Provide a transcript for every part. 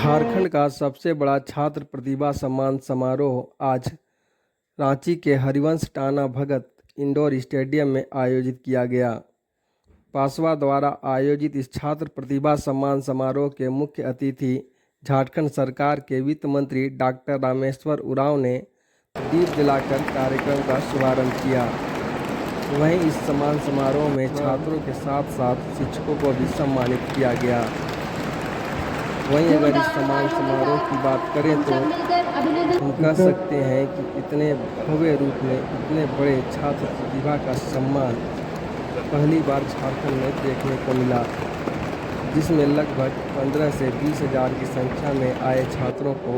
झारखंड का सबसे बड़ा छात्र प्रतिभा सम्मान समारोह आज रांची के हरिवंश टाना भगत इंडोर स्टेडियम में आयोजित किया गया। पासवा द्वारा आयोजित इस छात्र प्रतिभा सम्मान समारोह के मुख्य अतिथि झारखंड सरकार के वित्त मंत्री डॉक्टर रामेश्वर उरांव ने दीप जलाकर कार्यक्रम का शुभारंभ किया। वहीं इस सम्मान समारोह में छात्रों के साथ साथ शिक्षकों को भी सम्मानित किया गया। वहीं अगर इस सम्मान समारोह की बात करें तो हम कह सकते हैं कि इतने भव्य रूप में इतने बड़े छात्र प्रतिभा का सम्मान पहली बार झारखंड में देखने को मिला, जिसमें लगभग 15 से 20 हज़ार की संख्या में आए छात्रों को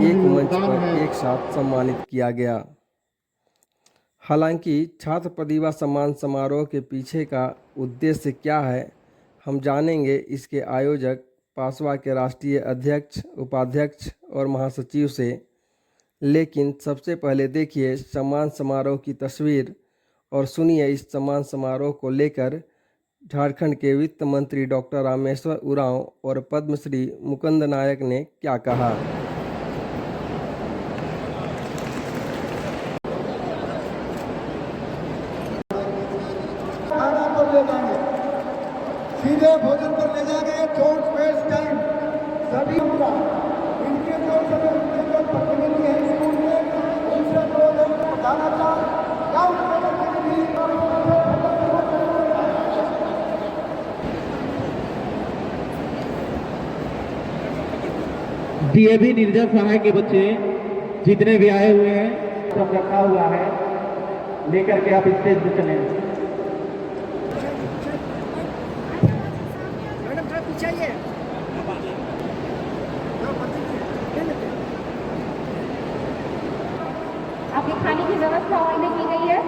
एक मंच पर एक साथ सम्मानित किया गया। हालांकि छात्र प्रतिभा सम्मान समारोह के पीछे का उद्देश्य क्या है, हम जानेंगे इसके आयोजक पासवा के राष्ट्रीय अध्यक्ष, उपाध्यक्ष और महासचिव से। लेकिन सबसे पहले देखिए सम्मान समारोह की तस्वीर और सुनिए इस सम्मान समारोह को लेकर झारखंड के वित्त मंत्री डॉक्टर रामेश्वर उरांव और पद्मश्री मुकुंद नायक ने क्या कहा। सीधे भोजन पर ले जाएंगे, शॉर्ट स्पेस टाइम सभी होगा। इनके जो प्रतिनिधि है स्कूल में उनसे बताना चाहूँ डीएवी निर्जल सहाय के बच्चे जितने भी आए हुए हैं सब रखा हुआ है, लेकर के आप स्टेज पे चले। आपके खाने की व्यवस्था हॉल में की गई है।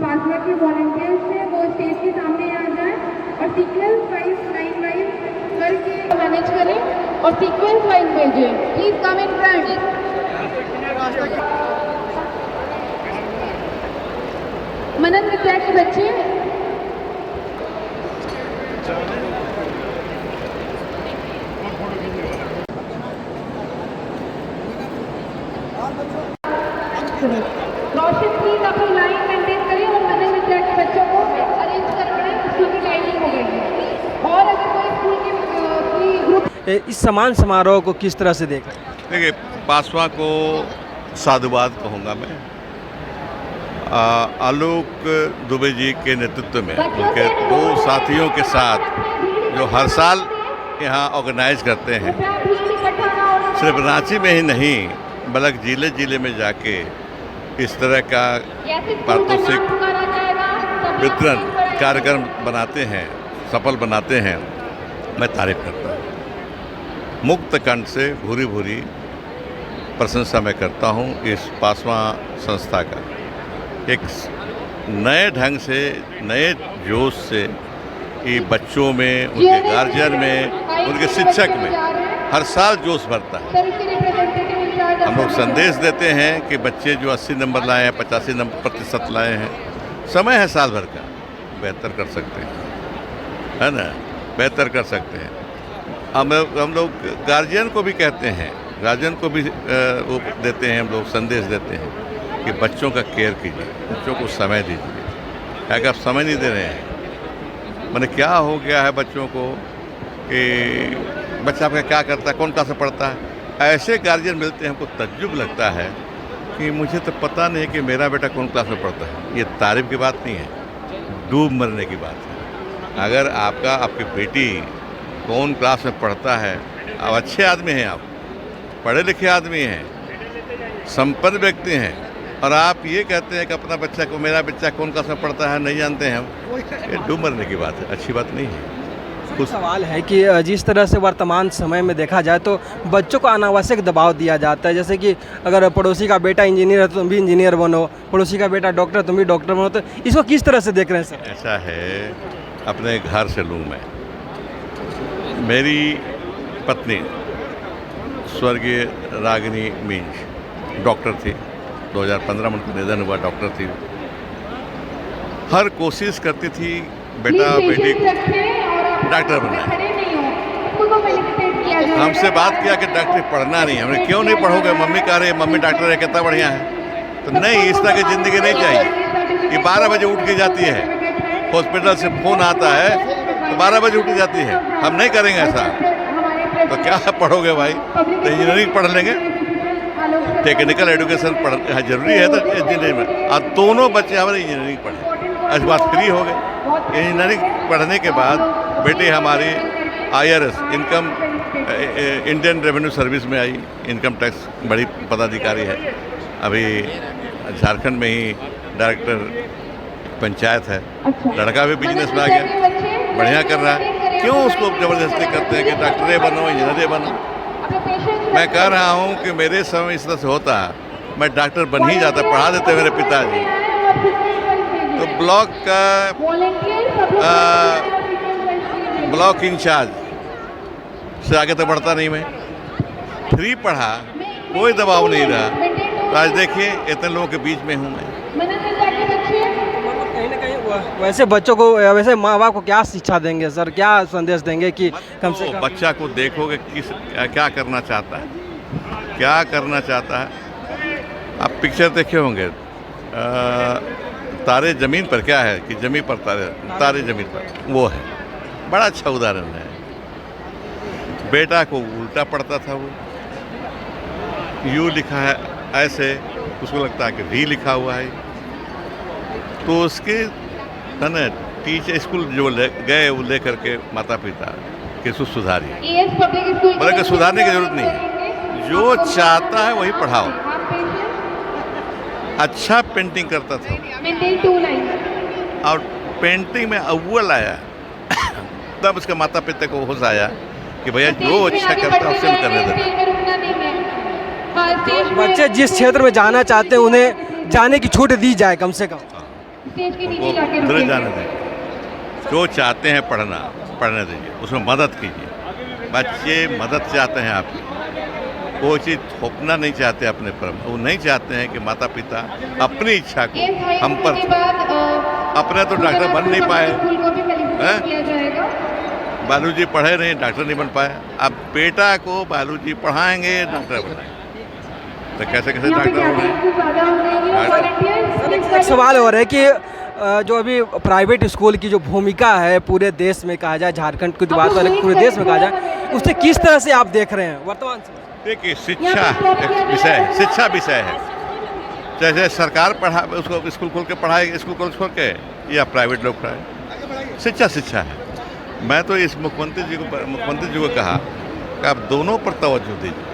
पासवा के वॉलंटियर्स से वो स्टेज के सामने आ जाए और सीक्वेंस वाइज लाइन वाइज करके मैनेज करें और सीक्वेंस वाइज भेजें। Please come in front. Manan Vidya के बच्चे रोशन प्लीज अपनी लाइन मेंटेन करें और मनन विद्या के बच्चों को अरेंज करवाएं। स्कूल की टाइमिंग हो गई है और अगर कोई स्कूल की ग्रुप इस सम्मान समारोह को किस तरह से देखा। देखिए, पासवा को साधुवाद कहूँगा मैं। आलोक दुबे जी के नेतृत्व में उनके दो साथियों के साथ जो हर साल यहाँ ऑर्गेनाइज करते हैं, सिर्फ रांची में ही नहीं बल्कि जिले जिले में जाके इस तरह का पारितोषिक वितरण कार्यक्रम बनाते हैं, सफल बनाते हैं, मैं तारीफ करता हूँ। मुक्त कंठ से भूरी भूरी प्रशंसा मैं करता हूँ इस पासवा संस्था का। एक नए ढंग से, नए जोश से ये बच्चों में, उनके गार्जियन में, उनके शिक्षक में हर साल जोश भरता है। हम लोग संदेश देते हैं कि बच्चे जो 80 नंबर लाए हैं, 85% लाए हैं, समय है साल भर का, बेहतर कर सकते हैं, है ना, बेहतर कर सकते हैं। हम लोग गार्जियन को भी कहते हैं, गार्जियन को भी वो देते हैं, हम लोग संदेश देते हैं कि बच्चों का केयर कीजिए, बच्चों को समय दीजिए। क्या कि आप समय नहीं दे रहे हैं। मैंने क्या हो गया है बच्चों को कि बच्चा आपका क्या करता है, कौन क्लास में पढ़ता है, ऐसे गार्जियन मिलते हैं। हमको तज्जुब लगता है कि मुझे तो पता नहीं कि मेरा बेटा कौन क्लास में पढ़ता है। ये तारीफ की बात नहीं है, डूब मरने की बात है। अगर आपकी बेटी कौन क्लास में पढ़ता है, आप अच्छे आदमी हैं, आप पढ़े लिखे आदमी हैं, संपन्न व्यक्ति हैं, और आप ये कहते हैं कि अपना बच्चा को, मेरा बच्चा कौन क्लास में पढ़ता है नहीं जानते हैं हम, ये डूब मरने की बात है, अच्छी बात नहीं है। कुछ सवाल है कि जिस तरह से वर्तमान समय में देखा जाए तो बच्चों को अनावश्यक दबाव दिया जाता है, जैसे कि अगर पड़ोसी का बेटा इंजीनियर है तो तुम भी इंजीनियर बनो, पड़ोसी का बेटा डॉक्टर तुम भी डॉक्टर बनो, तो इसको किस तरह से देख रहे हैं सर। ऐसा है, अपने घर से लूँ मैं। मेरी पत्नी स्वर्गीय रागिनी मींज डॉक्टर थी, 2015 में उनका निधन हुआ। डॉक्टर थी, हर कोशिश करती थी बेटा बेटी को डॉक्टर बनाए। को फेलिसिटेट किया जाएगा। हमसे बात किया कि डॉक्टरी पढ़ना नहीं है। हमने क्यों नहीं पढ़ोगे? मम्मी कह रही है मम्मी डॉक्टर है, कितना बढ़िया है। तो नहीं, इस तरह की ज़िंदगी नहीं चाहिए। ये 12 बजे उठ के जाती है, हॉस्पिटल से फ़ोन आता है तो 12 बजे उठ जाती है। हम नहीं करेंगे ऐसा। तो क्या पढ़ोगे भाई? तो इंजीनियरिंग पढ़ लेंगे। टेक्निकल एजुकेशन पढ़ जरूरी है तो इंजीनियरिंग में। और दोनों बच्चे हमारे इंजीनियरिंग पढ़े, आज बात फ्री हो गए। इंजीनियरिंग पढ़ने के बाद बेटी हमारी IRS income Indian revenue service में आई, इनकम टैक्स बड़ी पदाधिकारी है। अभी झारखंड में ही डायरेक्टर पंचायत है। लड़का भी बिजनेस में आ गया, बढ़िया कर रहा है। क्यों उसको ज़बरदस्ती करते हैं कि डॉक्टरे बनो, इंजीनियर बनो? मैं कह रहा हूँ कि मेरे समय इस तरह से होता, मैं डॉक्टर बन ही जाता, पढ़ा देते मेरे पिताजी। तो ब्लॉक इंचार्ज से आगे तो बढ़ता नहीं। मैं फ्री पढ़ा, कोई दबाव नहीं रहा। तो आज देखिए इतने लोगों के बीच में हूँ मैं। कहीं ना कहीं वैसे बच्चों को, वैसे माँ बाप को क्या शिक्षा देंगे सर, क्या संदेश देंगे कि कम से कम बच्चा को देखोगे क्या करना चाहता है, क्या करना चाहता है। आप पिक्चर देखे होंगे तारे ज़मीन पर, क्या है कि ज़मीन पर तारे ज़मीन पर, वो है बड़ा अच्छा उदाहरण है। बेटा को उल्टा पढ़ता था, वो यू लिखा है ऐसे, उसको लगता है कि भी लिखा हुआ है। तो उसके ना टीचर स्कूल जो गए वो ले करके माता पिता कि इसको सुधारिए। बोले कि सुधारने की जरूरत नहीं है, जो चाहता है वही पढ़ाओ। अच्छा पेंटिंग करता था और पेंटिंग में अव्वल आया। तब उसके माता पिता को होश आया कि भैया जो अच्छा करता है उसे करने देना। बच्चे जिस क्षेत्र में जाना चाहते हैं उन्हें जाने की छूट दी जाए कम से कम। उनको जाने दें, जो चाहते हैं पढ़ने दीजिए, उसमें मदद कीजिए। बच्चे मदद चाहते हैं आपकी, कोई चीज़ थोपना नहीं चाहते अपने पर। वो नहीं चाहते हैं कि माता पिता अपनी इच्छा को हम पर, अपने तो डॉक्टर बन नहीं पाए हैं, बालूजी पढ़े नहीं, डॉक्टर नहीं बन पाए। अब बेटा को बालूजी पढ़ाएंगे, डॉक्टर बनाएंगे, तो कैसे कैसे डॉक्टर हो रहे हैं। एक सवाल हो रहा है कि जो अभी प्राइवेट स्कूल की जो भूमिका है पूरे देश में कहा जाए, झारखंड की बात करें पूरे देश में कहा जाए, उसे किस तरह से आप देख रहे हैं वर्तमान समय? देखिए, शिक्षा एक विषय है, शिक्षा विषय है। जैसे सरकार पढ़ा, उसको स्कूल खोल के पढ़ाए, स्कूल खोल के, या प्राइवेट लोग पढ़ाए, शिक्षा है। मैं तो इस मुख्यमंत्री जी को कहा कि आप दोनों पर तवज्जो दीजिए।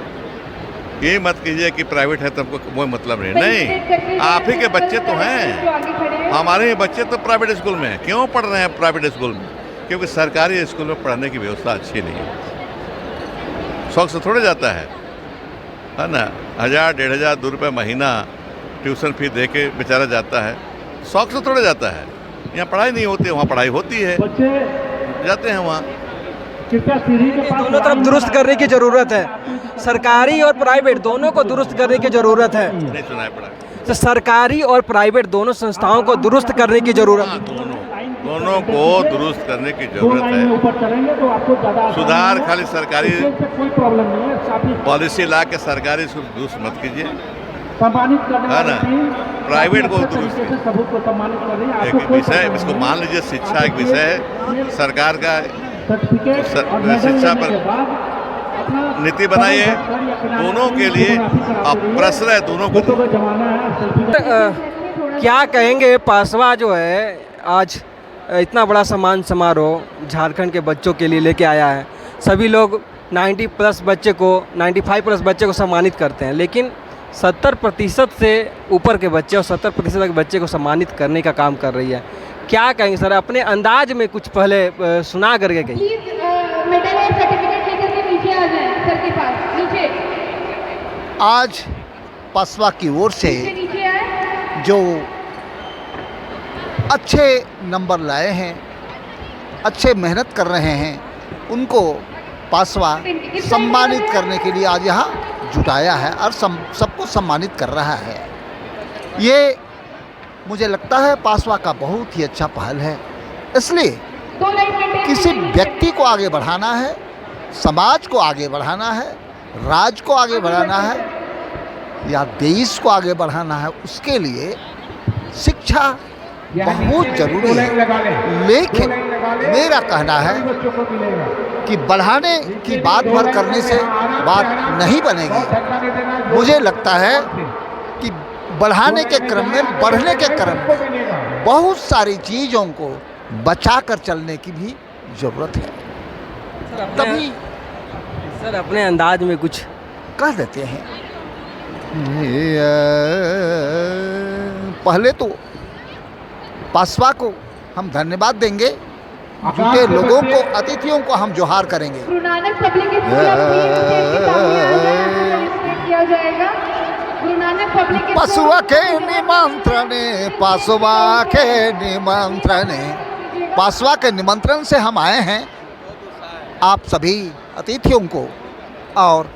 ये मत कीजिए कि प्राइवेट है तो हमको कोई मतलब नहीं। आप ही के बच्चे तो हैं, हमारे बच्चे तो प्राइवेट स्कूल में हैं। क्यों पढ़ रहे हैं प्राइवेट स्कूल में? क्योंकि सरकारी स्कूल में पढ़ने की व्यवस्था अच्छी नहीं है। शौक से थोड़े जाता है ना। 1000-1500 2 रुपये महीना ट्यूशन फी दे के बेचारा जाता है, शौक से थोड़े जाता है। यहाँ पढ़ाई नहीं होती, वहाँ पढ़ाई होती है, जाते हैं वहाँ। दोनों तरफ दुरुस्त करने की ज़रूरत है, सरकारी और प्राइवेट दोनों को दुरुस्त करने की ज़रूरत है। नहीं सुनाई पड़ा तो सरकारी और प्राइवेट दोनों संस्थाओं को दुरुस्त करने की ज़रूरत है। दोनों को दुरुस्त करने की जरूरत है। सुधार खाली सरकारी पॉलिसी ला के सरकारी स्कूल दुरुस्त मत कीजिए, है ना। प्राइवेट को दुरुस्त एक विषय, इसको मान लीजिए शिक्षा एक विषय है सरकार का। शिक्षा पर नीति बनाइए दोनों के लिए, अब प्रश्न है दोनों को। क्या कहेंगे, पासवा जो है आज इतना बड़ा सम्मान समारोह झारखंड के बच्चों के लिए लेके आया है। सभी लोग 90+ बच्चे को, 95+ बच्चे को सम्मानित करते हैं, लेकिन 70% से ऊपर के बच्चे और 70% के बच्चे को सम्मानित करने का काम कर रही है। क्या कहेंगे सर, अपने अंदाज में कुछ पहले सुना करके गई। आज पासवा की ओर से जो अच्छे नंबर लाए हैं, अच्छे मेहनत कर रहे हैं, उनको पासवा सम्मानित करने के लिए आज यहाँ जुटाया है और सबको सम्मानित कर रहा है। ये मुझे लगता है पासवा का बहुत ही अच्छा पहल है। इसलिए किसी व्यक्ति को आगे बढ़ाना है समाज को आगे बढ़ाना है, राज्य को आगे बढ़ाना है या देश को आगे बढ़ाना है, उसके लिए शिक्षा बहुत जरूरी है। लेकिन मेरा कहना है कि बढ़ाने की बात भर करने से बात नहीं बनेगी। मुझे लगता है कि बढ़ाने के क्रम में, बढ़ने के क्रम में बहुत सारी चीज़ों को बचा कर चलने की भी ज़रूरत है। तभी सर अपने अंदाज में कुछ कह देते हैं। पहले तो पासवा को हम धन्यवाद देंगे, झूठे लोगों को, अतिथियों को हम जोहार करेंगे। गुरु नानक पब्लिक स्कूल के सामने आ जाए, किया जाएगा। गुरु नानक पब्लिक पासवा के निमंत्रण, पासवा के निमंत्रण, पासवा के निमंत्रण से हम आए हैं। आप सभी अतिथियों को और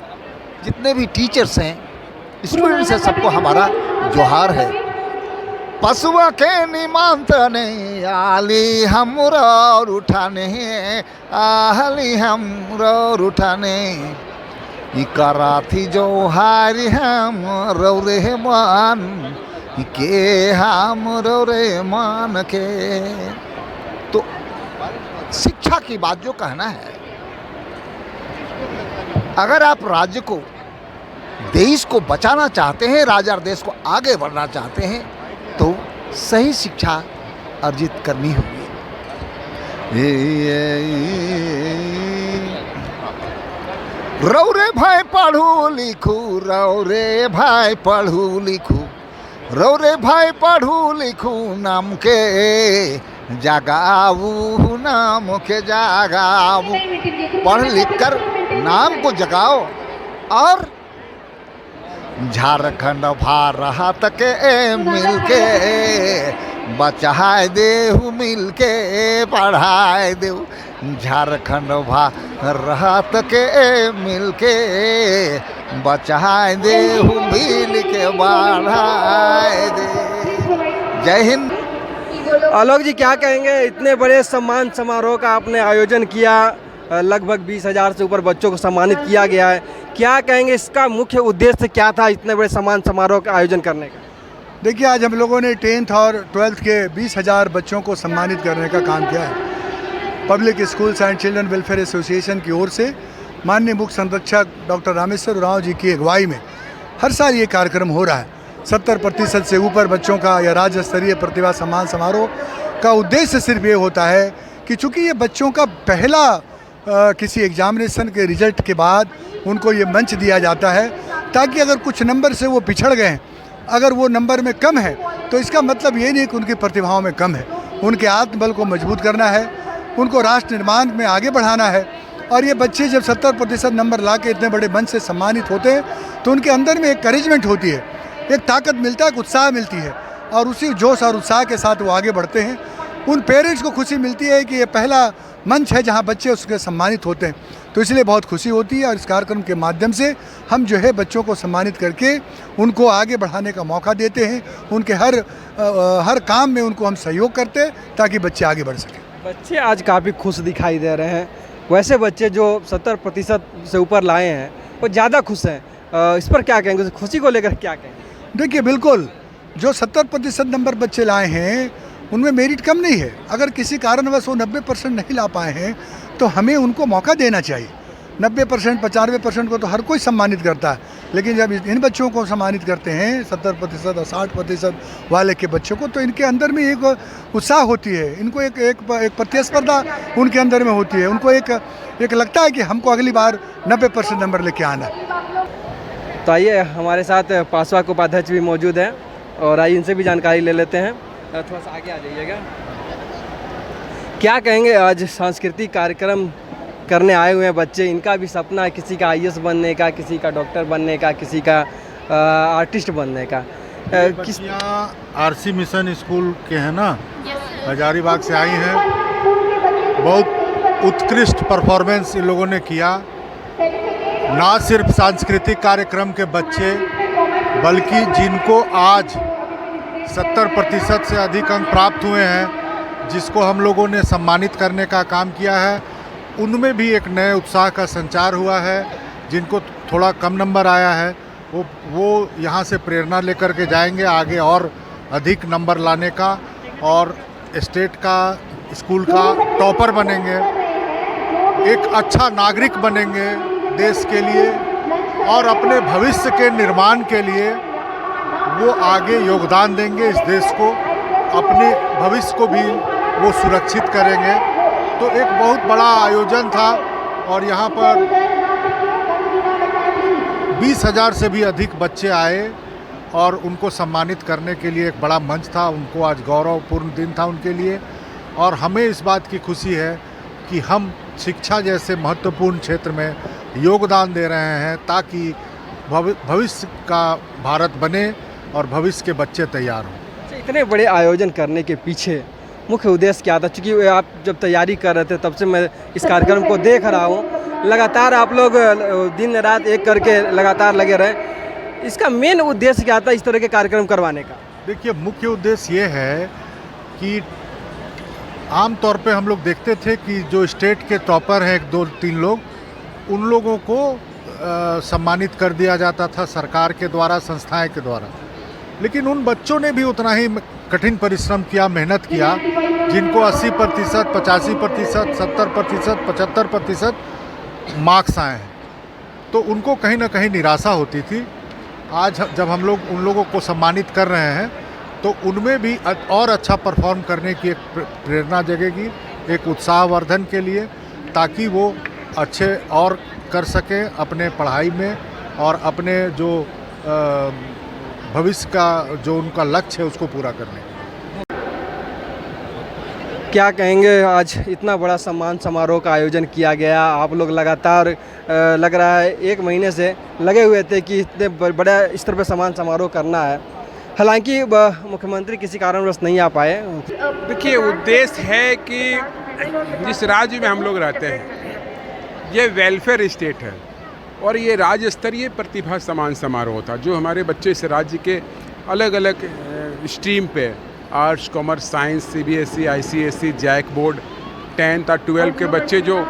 जितने भी टीचर्स हैं, स्टूडेंट्स हैं, सबको हमारा जोहार है। पासवा के निमंत्रण आली हम और उठाने, आली हम और उठाने, करा थी जो हारी हम रे मान के, हम रे मान के। तो शिक्षा की बात जो कहना है, अगर आप राज्य को, देश को बचाना चाहते हैं, राज्य और देश को आगे बढ़ना चाहते हैं, तो सही शिक्षा अर्जित करनी होगी। रौरे भाई पढ़ू लिखू, रौरे भाई पढ़ू लिखू, रौरे भाई पढ़ू लिखू, नाम के जगाऊ, नाम के जगाऊ। पढ़ लिख कर नाम को जगाओ और झारखंड भारत के मिलके बचाए देहु, मिलके पढ़ाए देहु। झारखंड भारत के मिलके बचाए देहु, मिलके बढ़ाए दे। जय हिंद। आलोक जी क्या कहेंगे, इतने बड़े सम्मान समारोह का आपने आयोजन किया, लगभग 20,000 से ऊपर बच्चों को सम्मानित किया गया है, क्या कहेंगे इसका मुख्य उद्देश्य क्या था इतने बड़े सम्मान समारोह का आयोजन करने का? देखिए, आज हम लोगों ने 10th और 12th के 20,000 बच्चों को सम्मानित करने का काम किया है। Public schools and children welfare association की ओर से माननीय मुख्य संरक्षक डॉक्टर रामेश्वर उरांव जी की अगुवाई में हर साल ये कार्यक्रम हो रहा है। 70% से ऊपर बच्चों का या राज्य स्तरीय प्रतिभा सम्मान समारोह का उद्देश्य सिर्फ ये होता है कि चूँकि ये बच्चों का पहला किसी एग्जामिनेशन के रिजल्ट के बाद उनको ये मंच दिया जाता है, ताकि अगर कुछ नंबर से वो पिछड़ गए हैं, अगर वो नंबर में कम है, तो इसका मतलब ये नहीं कि उनकी प्रतिभाओं में कम है। उनके आत्मबल को मजबूत करना है, उनको राष्ट्र निर्माण में आगे बढ़ाना है। और ये बच्चे जब 70% नंबर ला के इतने बड़े मंच से सम्मानित होते हैं, तो उनके अंदर में एक करेजमेंट होती है, एक ताकत मिलता है, एक उत्साह मिलती है, और उसी जोश और उत्साह के साथ वो आगे बढ़ते हैं। उन पेरेंट्स को खुशी मिलती है कि ये पहला मंच है जहां बच्चे उसके सम्मानित होते हैं, तो इसलिए बहुत खुशी होती है। और इस कार्यक्रम के माध्यम से हम जो है बच्चों को सम्मानित करके उनको आगे बढ़ाने का मौका देते हैं। उनके हर काम में उनको हम सहयोग करते हैं ताकि बच्चे आगे बढ़ सकें। बच्चे आज काफ़ी खुश दिखाई दे रहे हैं, वैसे बच्चे जो 70% से ऊपर लाए हैं वो ज़्यादा खुश हैं, इस पर क्या कहेंगे, खुशी को लेकर क्या कहेंगे? देखिए, बिल्कुल जो 70% नंबर बच्चे लाए हैं उनमें मेरिट कम नहीं है। अगर किसी कारणवश वो 90% नहीं ला पाए हैं तो हमें उनको मौका देना चाहिए। 90%, 95% को तो हर कोई सम्मानित करता है, लेकिन जब इन बच्चों को सम्मानित करते हैं 70% और 60% वाले के बच्चों को, तो इनके अंदर में एक उत्साह होती है, इनको एक प्रतिस्पर्धा उनके अंदर में होती है, उनको एक लगता है कि हमको अगली बार 90% नंबर लेके आना है। तो आइए, हमारे साथ पासवा के उपाध्यक्ष भी मौजूद हैं और आइए इनसे भी जानकारी ले लेते हैं। थोड़ा सा आगे आ जाइएगा। क्या कहेंगे, आज सांस्कृतिक कार्यक्रम करने आए हुए हैं बच्चे, इनका भी सपना है किसी का IAS बनने का, किसी का डॉक्टर बनने का, किसी का आर्टिस्ट बनने का। किस RC मिशन स्कूल के हैं ना, हजारीबाग से आई हैं। बहुत उत्कृष्ट परफॉर्मेंस इन लोगों ने किया। ना सिर्फ सांस्कृतिक कार्यक्रम के बच्चे, बल्कि जिनको आज 70% से अधिक अंक प्राप्त हुए हैं, जिसको हम लोगों ने सम्मानित करने का काम किया है, उनमें भी एक नए उत्साह का संचार हुआ है। जिनको थोड़ा कम नंबर आया है वो यहाँ से प्रेरणा लेकर के जाएंगे आगे और अधिक नंबर लाने का, और स्टेट का स्कूल का टॉपर बनेंगे, एक अच्छा नागरिक बनेंगे देश के लिए, और अपने भविष्य के निर्माण के लिए वो आगे योगदान देंगे इस देश को, अपने भविष्य को भी वो सुरक्षित करेंगे। तो एक बहुत बड़ा आयोजन था और यहाँ पर 20,000 से भी अधिक बच्चे आए और उनको सम्मानित करने के लिए एक बड़ा मंच था। उनको आज गौरवपूर्ण दिन था उनके लिए, और हमें इस बात की खुशी है कि हम शिक्षा जैसे महत्वपूर्ण क्षेत्र में योगदान दे रहे हैं ताकि भविष्य का भारत बने और भविष्य के बच्चे तैयार हों। इतने बड़े आयोजन करने के पीछे मुख्य उद्देश्य क्या था? क्योंकि आप जब तैयारी कर रहे थे तब से मैं इस कार्यक्रम को देख रहा हूँ, लगातार आप लोग दिन रात एक करके लगातार लगे रहे। इसका मेन उद्देश्य क्या था इस तरह के कार्यक्रम करवाने का? देखिए, मुख्य उद्देश्य ये है कि आम तौर पे हम लोग देखते थे कि जो स्टेट के टॉपर हैं 2-3 लोग, उन लोगों को सम्मानित कर दिया जाता था सरकार के द्वारा, संस्थाएं के द्वारा। लेकिन उन बच्चों ने भी उतना ही कठिन परिश्रम किया, मेहनत किया, जिनको 80%, 85%, 70%, 75% मार्क्स आए हैं, तो उनको कहीं ना कहीं निराशा होती थी। आज जब हम लोग उन लोगों को सम्मानित कर रहे हैं तो उनमें भी और अच्छा परफॉर्म करने की एक प्रेरणा जगेगी, एक उत्साहवर्धन के लिए, ताकि वो अच्छे और कर सकें अपने पढ़ाई में और अपने जो भविष्य का जो उनका लक्ष्य है उसको पूरा करने। क्या कहेंगे, आज इतना बड़ा सम्मान समारोह का आयोजन किया गया, आप लोग लगातार लग रहा है 1 महीने से लगे हुए थे कि इतने बड़ा स्तर पर सम्मान समारोह करना है। हालांकि मुख्यमंत्री किसी कारणवश नहीं आ पाए। देखिए, उद्देश्य है कि जिस राज्य में हम लोग रहते हैं ये वेलफेयर स्टेट है और ये राज्य स्तरीय प्रतिभा सम्मान समारोह था, जो हमारे बच्चे इस राज्य के अलग अलग स्ट्रीम पे arts, commerce, science, CBSE, ICSE, JAC board, 10th और 12 के बच्चे जो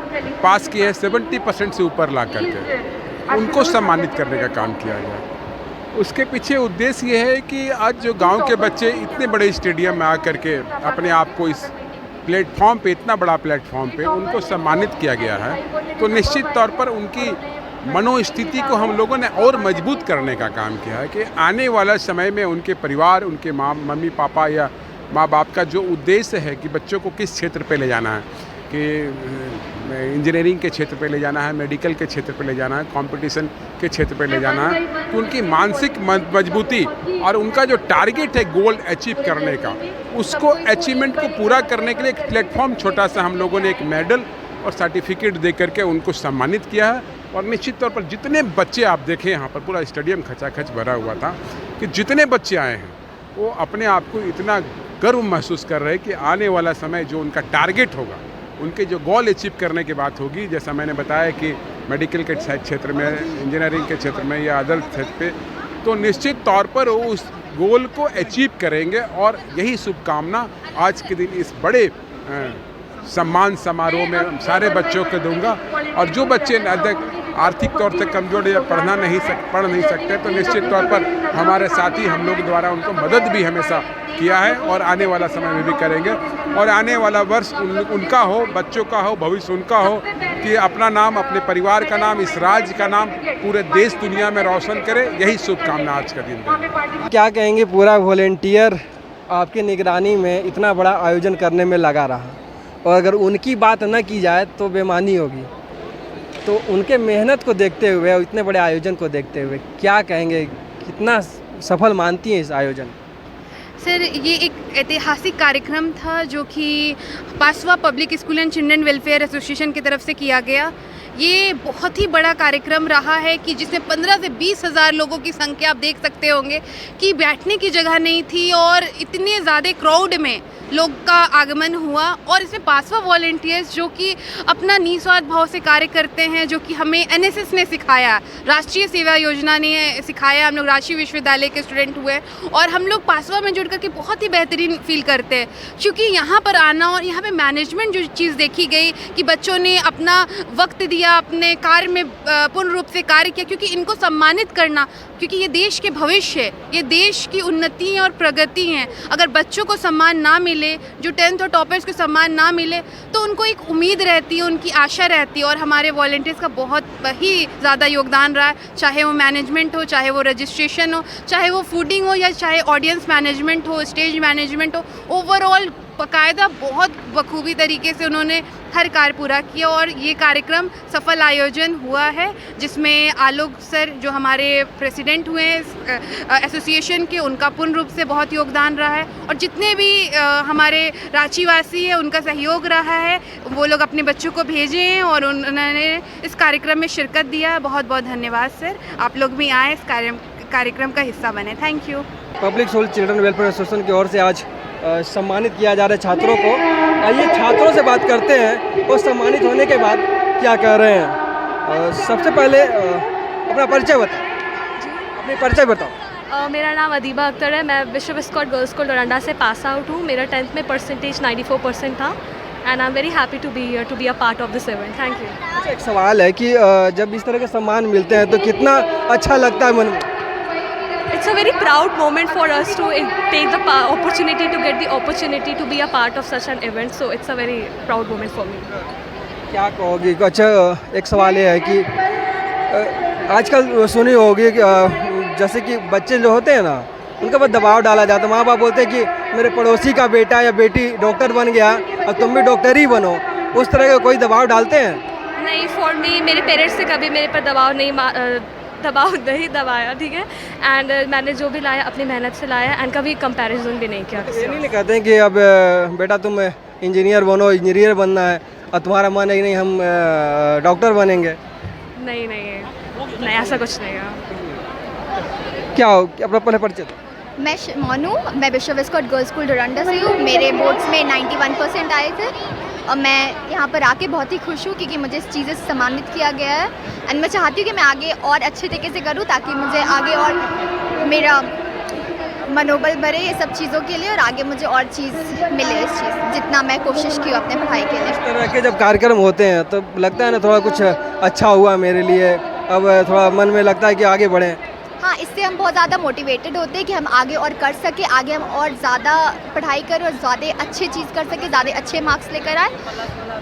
पास किए हैं 70% से ऊपर ला करके उनको सम्मानित करने का काम किया गया। उसके पीछे उद्देश्य ये है कि आज जो गांव के बच्चे इतने बड़े स्टेडियम में आकर के अपने आप को इस प्लेटफॉर्म पे, इतना बड़ा प्लेटफॉर्म पे उनको सम्मानित किया गया है, तो निश्चित तौर पर उनकी मनोस्थिति को हम लोगों ने और मजबूत करने का काम किया है कि आने वाला समय में उनके परिवार, उनके मम्मी पापा या माँ बाप का जो उद्देश्य है कि बच्चों को किस क्षेत्र पे ले जाना है, कि इंजीनियरिंग के क्षेत्र पे ले जाना है, मेडिकल के क्षेत्र पे ले जाना है, कंपटीशन के क्षेत्र पे ले जाना है, तो उनकी मानसिक मजबूती और उनका जो टारगेट है गोल अचीव करने का, उसको अचीवमेंट को पूरा करने के लिए एक प्लेटफॉर्म छोटा सा हम लोगों ने एक मेडल और सर्टिफिकेट दे करके उनको सम्मानित किया है। और निश्चित तौर पर जितने बच्चे आप देखें यहाँ पर पूरा स्टेडियम खचाखच भरा हुआ था कि जितने बच्चे आए हैं वो अपने आप को इतना गर्व महसूस कर रहे हैं कि आने वाला समय जो उनका टारगेट होगा, उनके जो गोल अचीव करने की बात होगी, जैसा मैंने बताया कि मेडिकल के क्षेत्र में, इंजीनियरिंग के क्षेत्र में या अदर क्षेत्र पे, तो निश्चित तौर पर वो उस गोल को अचीव करेंगे। और यही शुभकामना आज के दिन इस बड़े सम्मान समारोह में सारे बच्चों को दूंगा। और जो बच्चे आर्थिक तौर से कमजोर या पढ़ नहीं सकते, तो निश्चित तौर पर हमारे साथी हम लोग द्वारा उनको मदद भी हमेशा किया है और आने वाला समय में भी करेंगे। और आने वाला वर्ष उनका हो, बच्चों का हो, भविष्य उनका हो कि अपना नाम, अपने परिवार का नाम, इस राज्य का नाम पूरे देश दुनिया में रोशन करे, यही शुभकामना आज का दिन है। क्या कहेंगे, पूरा वॉलेंटियर आपकी निगरानी में इतना बड़ा आयोजन करने में लगा रहा, और अगर उनकी बात न की जाए तो बेमानी होगी, तो उनके मेहनत को देखते हुए, इतने बड़े आयोजन को देखते हुए क्या कहेंगे, कितना सफल मानती हैं इस आयोजन? सर, ये एक ऐतिहासिक कार्यक्रम था जो कि Paswa public school and children welfare association की तरफ से किया गया। ये बहुत ही बड़ा कार्यक्रम रहा है कि जिसमें 15 से 20 हज़ार लोगों की संख्या आप देख सकते होंगे कि बैठने की जगह नहीं थी और इतने ज़्यादा क्राउड में लोग का आगमन हुआ और इसमें पासवा वॉलंटियर्स जो कि अपना निस्वार्थ भाव से कार्य करते हैं, जो कि हमें एनएसएस ने सिखाया, राष्ट्रीय सेवा योजना ने सिखाया। हम लोग राजशीय विश्वविद्यालय के स्टूडेंट हुए और हम लोग पासवा में जुड़ करके बहुत ही बेहतरीन फील करते हैं, क्योंकि यहाँ पर आना और यहाँ पे मैनेजमेंट जो चीज़ देखी गई कि बच्चों ने अपना वक्त दिया, अपने कार्य में पूर्ण रूप से कार्य किया, क्योंकि इनको सम्मानित करना, क्योंकि ये देश के भविष्य है, ये देश की उन्नति और प्रगति है। अगर बच्चों को सम्मान ना मिले, जो 10th और टॉपर्स को सम्मान ना मिले, तो उनको एक उम्मीद रहती है, उनकी आशा रहती है। और हमारे वॉलंटियर्स का बहुत ही ज़्यादा योगदान रहा है, चाहे वो मैनेजमेंट हो, चाहे वो रजिस्ट्रेशन हो, चाहे वो फूडिंग हो, या चाहे ऑडियंस मैनेजमेंट हो, स्टेज मैनेजमेंट हो। ओवरऑल बाकायदा बहुत बखूबी तरीके से उन्होंने हर कार्य पूरा किया और ये कार्यक्रम सफल आयोजन हुआ है, जिसमें आलोक सर जो हमारे प्रेसिडेंट हुए हैं एसोसिएशन के, उनका पूर्ण रूप से बहुत योगदान रहा है और जितने भी हमारे रांची वासी हैं उनका सहयोग रहा है। वो लोग अपने बच्चों को भेजे हैं और उन्होंने इस कार्यक्रम में शिरकत दिया। बहुत बहुत धन्यवाद सर, आप लोग भी आए, इस कार्यक्रम का हिस्सा बने। Thank you. Public school children welfare association की ओर से आज सम्मानित किया जा रहा है छात्रों को। आइए छात्रों से बात करते हैं और सम्मानित होने के बाद क्या कह रहे हैं। सबसे पहले अपना परिचय बताओ। अपनी परिचय बताओ। मेरा नाम अदीबा अख्तर है। मैं विश्व स्कॉट गर्ल्स स्कूल डोरंडा से पास आउट हूँ। मेरा 10th में परसेंटेज 94% था and I am very happy to be here to be a part of this event. Thank you. अच्छा, एक सवाल है कि जब इस तरह के सम्मान मिलते हैं तो कितना अच्छा लगता है मन में? It's a very proud moment for us to take the opportunity to get the opportunity to be a part of such an event. So it's a very proud moment for me. क्या कहोगी? अच्छा, एक सवाल ये है कि आजकल सुनी होगी कि जैसे कि बच्चे जो होते हैं ना, उनके ऊपर दबाव डाला जाता है। माँ बाप बोलते हैं कि मेरे पड़ोसी का बेटा या बेटी डॉक्टर बन गया और तुम भी डॉक्टर ही बनो। उस तरह का कोई दबाव डालते हैं? नहीं, फॉर मी मेरे पेरेंट्स से कभी मेरे पर दबाव नहीं दबाया, ठीक है। एंड मैंने जो भी लाया अपनी मेहनत से लाया एंड कभी कंपैरिजन भी नहीं किया। ये नहीं कहते हैं कि अब बेटा तुम इंजीनियर बनो, इंजीनियर बनना है, और तुम्हारा मन है कि नहीं हम डॉक्टर बनेंगे? नहीं नहीं, ऐसा कुछ नहीं है। क्या हो अपना पहले परिचय? मैं मोनू, मैं विश्व स्कॉट गर्ल्स स्कूल डोरंडा से हूँ। मेरे बोर्ड्स में 91% आए थे और मैं यहाँ पर आके बहुत ही खुश हूँ क्योंकि मुझे इस चीज़ से सम्मानित किया गया है एंड मैं चाहती हूँ कि मैं आगे और अच्छे तरीके से करूँ ताकि मुझे आगे और मेरा मनोबल बढ़े ये सब चीज़ों के लिए और आगे मुझे और चीज़ मिले इस चीज़ जितना मैं कोशिश की अपने पढ़ाई के लिए। इस तरह के जब कार्यक्रम होते हैं तो लगता है ना थोड़ा कुछ अच्छा हुआ मेरे लिए, अब थोड़ा मन में लगता है कि आगे बढ़ें। हाँ, इससे हम बहुत ज़्यादा मोटिवेटेड होते हैं कि हम आगे और कर सके, आगे हम और ज़्यादा पढ़ाई करें और ज़्यादा अच्छी चीज़ कर सके, ज़्यादा अच्छे मार्क्स लेकर आए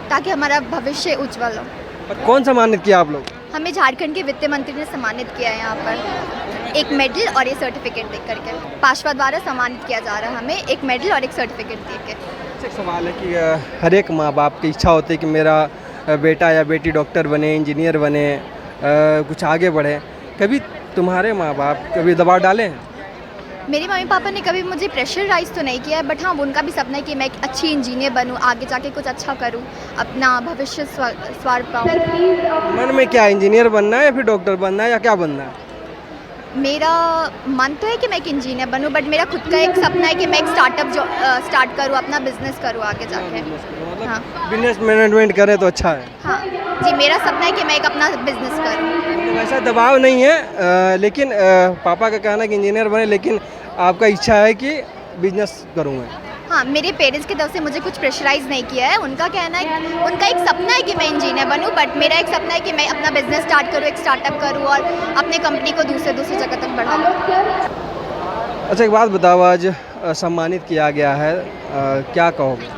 ताकि हमारा भविष्य उज्जवल हो। कौन सम्मानित किया आप लोग? हमें झारखंड के वित्त मंत्री ने सम्मानित किया है यहाँ पर एक मेडल और ये सर्टिफिकेट दे करके। पासवा द्वारा सम्मानित किया जा रहा है हमें एक मेडल और एक सर्टिफिकेट दे के। एक सवाल है कि हर एक माँ बाप की इच्छा होती है कि मेरा बेटा या बेटी डॉक्टर बने, इंजीनियर बने, कुछ आगे बढ़े। कभी तुम्हारे माँ बाप कभी दबाव डाले हैं? मेरे मम्मी पापा ने कभी मुझे प्रेशराइज तो नहीं किया है, बट हाँ उनका भी सपना है कि मैं एक अच्छी इंजीनियर बनूं, आगे जाके कुछ अच्छा करूं, अपना भविष्य स्वर पाऊं। मन में क्या, इंजीनियर बनना है या फिर डॉक्टर बनना है या क्या बनना है? मेरा मन तो है कि मैं एक इंजीनियर बनूं, बट मेरा खुद का एक सपना है कि मैं एक स्टार्टअप स्टार्ट करूं, अपना बिजनेस करूं आगे जाके। हाँ, बिजनेस मैनेजमेंट करें तो अच्छा है। हाँ जी, मेरा सपना है कि मैं एक अपना बिजनेस करूं। वैसा दबाव नहीं है, लेकिन पापा का कहना है कि इंजीनियर बने, लेकिन आपका इच्छा है कि बिजनेस करूँ मैं। हाँ, मेरे पेरेंट्स की तरफ से मुझे कुछ प्रेशराइज नहीं किया है। उनका कहना है, उनका एक सपना है कि मैं इंजीनियर बनूं, बट मेरा एक सपना है कि मैं अपना बिजनेस स्टार्ट करूं, एक स्टार्टअप करूं और अपने कंपनी को दूसरे जगह तक बढ़ाऊं। अच्छा, एक बात बताओ, आज सम्मानित किया गया है, क्या कहोगे?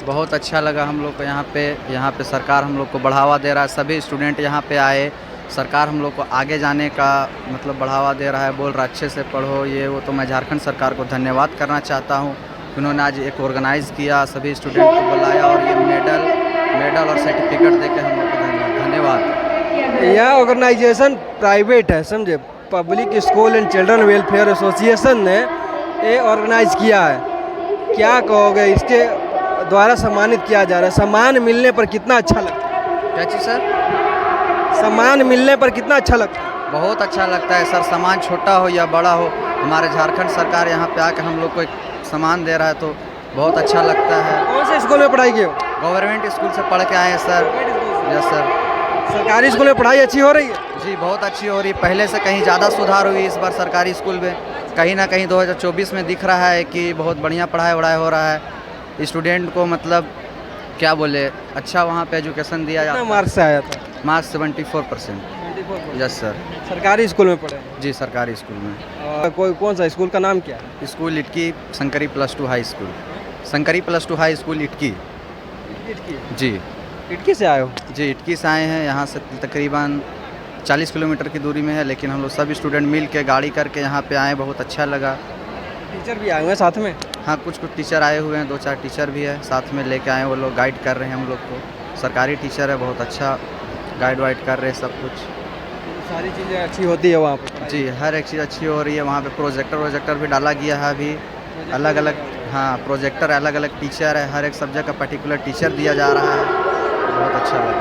बहुत अच्छा लगा हम लोग को। यहाँ पे सरकार हम लोग को बढ़ावा दे रहा है, सभी स्टूडेंट यहाँ पे आए, सरकार हम लोग को आगे जाने का मतलब बढ़ावा दे रहा है, बोल रहा अच्छे से पढ़ो ये वो। तो मैं झारखंड सरकार को धन्यवाद करना चाहता हूँ, उन्होंने आज एक ऑर्गेनाइज़ किया, सभी स्टूडेंट को बुलाया और ये मेडल और सर्टिफिकेट देके हम लोग को धन्यवाद। यह ऑर्गेनाइजेशन प्राइवेट है, समझे, public school and children welfare association ने ये ऑर्गेनाइज किया है। क्या कहोगे, इसके द्वारा सम्मानित किया जा रहा है, सम्मान मिलने पर कितना अच्छा लगता है? क्या चीज़ सर? सम्मान मिलने पर कितना अच्छा लगता है? बहुत अच्छा लगता है सर, सम्मान छोटा हो या बड़ा हो, हमारे झारखंड सरकार यहाँ पे आकर हम लोग को एक सम्मान दे रहा है तो बहुत अच्छा लगता है। कौन से स्कूल में पढ़ाई की हो? गवर्नमेंट स्कूल से पढ़ के आए हैं सर। Yes sir. सरकारी स्कूल में पढ़ाई अच्छी हो रही है? जी बहुत अच्छी हो रही, पहले से कहीं ज़्यादा सुधार हुई इस बार सरकारी स्कूल में। कहीं ना कहीं 2024 में दिख रहा है कि बहुत बढ़िया पढ़ाई वढ़ाई हो रहा है। स्टूडेंट को मतलब क्या बोले, अच्छा वहाँ पे एजुकेशन दिया जाता है। मार्क्स से आया था? मार्क्स 74%। Yes sir. सरकारी स्कूल में पढ़े? जी सरकारी स्कूल में। और कोई कौन सा स्कूल का नाम क्या है? School Itki Shankari +2 high school. Shankari +2 high school Itki. जी इटकी से आए हो? जी इटकी से आए हैं। यहाँ से तकरीबन 40 किलोमीटर की दूरी में है, लेकिन हम लोग सब स्टूडेंट मिल के गाड़ी करके यहाँ पे आए, बहुत अच्छा लगा। टीचर भी आए हुए हैं साथ में? हाँ कुछ टीचर आए हुए हैं, 2-4 टीचर भी है साथ में लेके आए, वो लोग गाइड कर रहे हैं हम लोग को। सरकारी टीचर है, बहुत अच्छा गाइड वाइड कर रहे हैं सब कुछ। सारी चीज़ें अच्छी होती है वहाँ पे? जी हर एक चीज़ अच्छी हो रही है वहाँ पे। प्रोजेक्टर भी डाला गया है अभी, अलग अलग। हाँ प्रोजेक्टर, अलग अलग टीचर है, हर एक सब्जेक्ट का पर्टिकुलर टीचर दिया जा रहा है, बहुत अच्छा लगा।